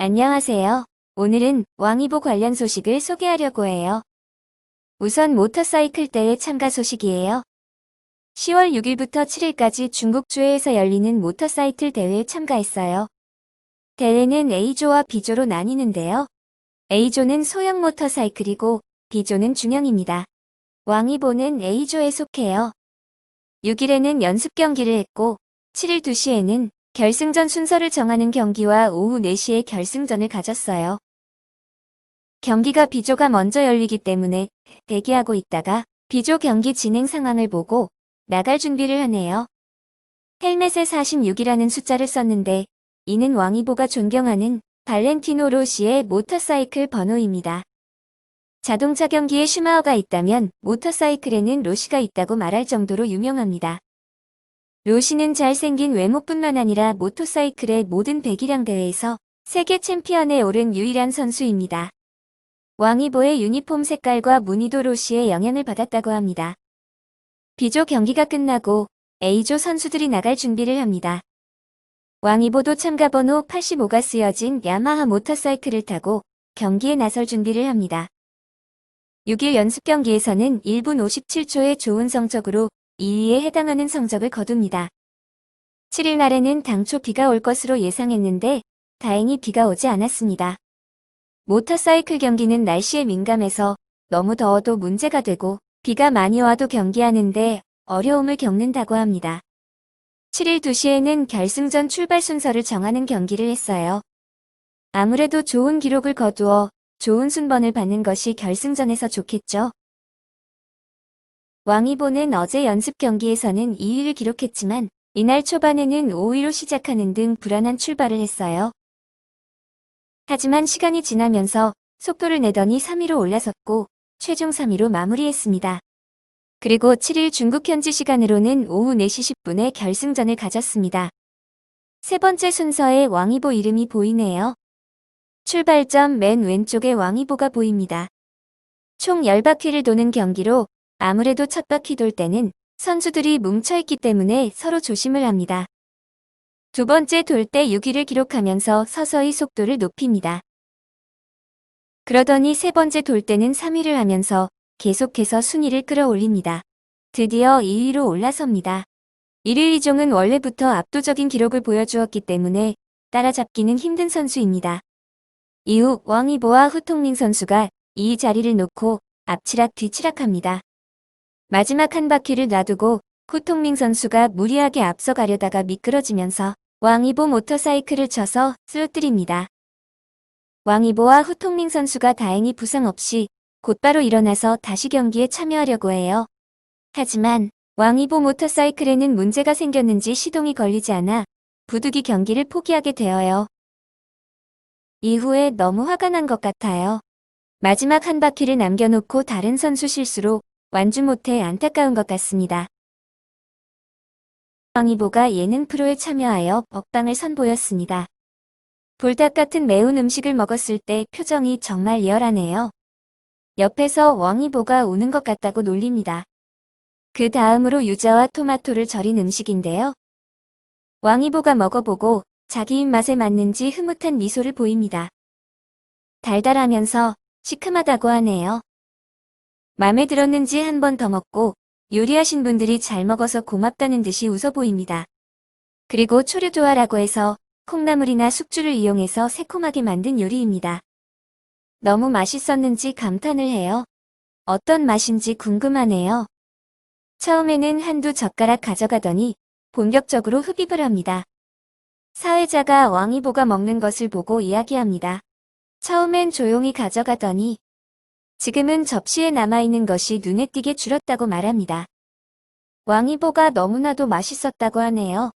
안녕하세요. 오늘은 왕이보 관련 소식을 소개하려고 해요. 우선 모터사이클 대회 참가 소식이에요. 10월 6일부터 7일까지 중국 주해에서 열리는 모터사이클 대회에 참가했어요. 대회는 A조와 B조로 나뉘는데요. A조는 소형 모터사이클이고 B조는 중형입니다. 왕이보는 A조에 속해요. 6일에는 연습 경기를 했고 7일 2시에는 결승전 순서를 정하는 경기와 오후 4시에 결승전을 가졌어요. 경기가 B조가 먼저 열리기 때문에 대기하고 있다가 B조 경기 진행 상황을 보고 나갈 준비를 하네요. 헬멧에 46이라는 숫자를 썼는데 이는 왕이보가 존경하는 발렌티노 로시의 모터사이클 번호입니다. 자동차 경기에 슈마허가 있다면 모터사이클에는 로시가 있다고 말할 정도로 유명합니다. 로시는 잘생긴 외모뿐만 아니라 모터사이클의 모든 배기량 대회에서 세계 챔피언에 오른 유일한 선수입니다. 왕이보의 유니폼 색깔과 무늬도 로시의 영향을 받았다고 합니다. B조 경기가 끝나고 A조 선수들이 나갈 준비를 합니다. 왕이보도 참가 번호 85가 쓰여진 야마하 모터사이클을 타고 경기에 나설 준비를 합니다. 6일 연습 경기에서는 1분 57초의 좋은 성적으로 2위에 해당하는 성적을 거둡니다. 7일 날에는 당초 비가 올 것으로 예상했는데 다행히 비가 오지 않았습니다. 모터사이클 경기는 날씨에 민감해서 너무 더워도 문제가 되고 비가 많이 와도 경기하는데 어려움을 겪는다고 합니다. 7일 2시에는 결승전 출발 순서를 정하는 경기를 했어요. 아무래도 좋은 기록을 거두어 좋은 순번을 받는 것이 결승전에서 좋겠죠. 왕이보는 어제 연습 경기에서는 2위를 기록했지만 이날 초반에는 5위로 시작하는 등 불안한 출발을 했어요. 하지만 시간이 지나면서 속도를 내더니 3위로 올라섰고 최종 3위로 마무리했습니다. 그리고 7일 중국 현지 시간으로는 오후 4시 10분에 결승전을 가졌습니다. 세 번째 순서에 왕이보 이름이 보이네요. 출발점 맨 왼쪽에 왕이보가 보입니다. 총 10바퀴를 도는 경기로 아무래도 첫 바퀴 돌 때는 선수들이 뭉쳐있기 때문에 서로 조심을 합니다. 두 번째 돌 때 6위를 기록하면서 서서히 속도를 높입니다. 그러더니 세 번째 돌 때는 3위를 하면서 계속해서 순위를 끌어올립니다. 드디어 2위로 올라섭니다. 1위 이종은 원래부터 압도적인 기록을 보여주었기 때문에 따라잡기는 힘든 선수입니다. 이후 왕이보와 후통민 선수가 이 자리를 놓고 앞치락 뒤치락합니다. 마지막 한 바퀴를 놔두고 후통민 선수가 무리하게 앞서가려다가 미끄러지면서 왕이보 모터사이클을 쳐서 쓰러뜨립니다. 왕이보와 후통민 선수가 다행히 부상 없이 곧바로 일어나서 다시 경기에 참여하려고 해요. 하지만 왕이보 모터사이클에는 문제가 생겼는지 시동이 걸리지 않아 부득이 경기를 포기하게 되어요. 이후에 너무 화가 난 것 같아요. 마지막 한 바퀴를 남겨놓고 다른 선수 실수로 완주 못해 안타까운 것 같습니다. 왕이보가 예능 프로에 참여하여 먹방을 선보였습니다. 볼닭 같은 매운 음식을 먹었을 때 표정이 정말 리얼하네요. 옆에서 왕이보가 우는 것 같다고 놀립니다. 그 다음으로 유자와 토마토를 절인 음식인데요. 왕이보가 먹어보고 자기 입맛에 맞는지 흐뭇한 미소를 보입니다. 달달하면서 시큼하다고 하네요. 맘에 들었는지 한 번 더 먹고 요리하신 분들이 잘 먹어서 고맙다는 듯이 웃어 보입니다. 그리고 초류도화라고 해서 콩나물이나 숙주를 이용해서 새콤하게 만든 요리입니다. 너무 맛있었는지 감탄을 해요. 어떤 맛인지 궁금하네요. 처음에는 한두 젓가락 가져가더니 본격적으로 흡입을 합니다. 사회자가 왕이보가 먹는 것을 보고 이야기합니다. 처음엔 조용히 가져가더니 지금은 접시에 남아있는 것이 눈에 띄게 줄었다고 말합니다. 왕이보가 너무나도 맛있었다고 하네요.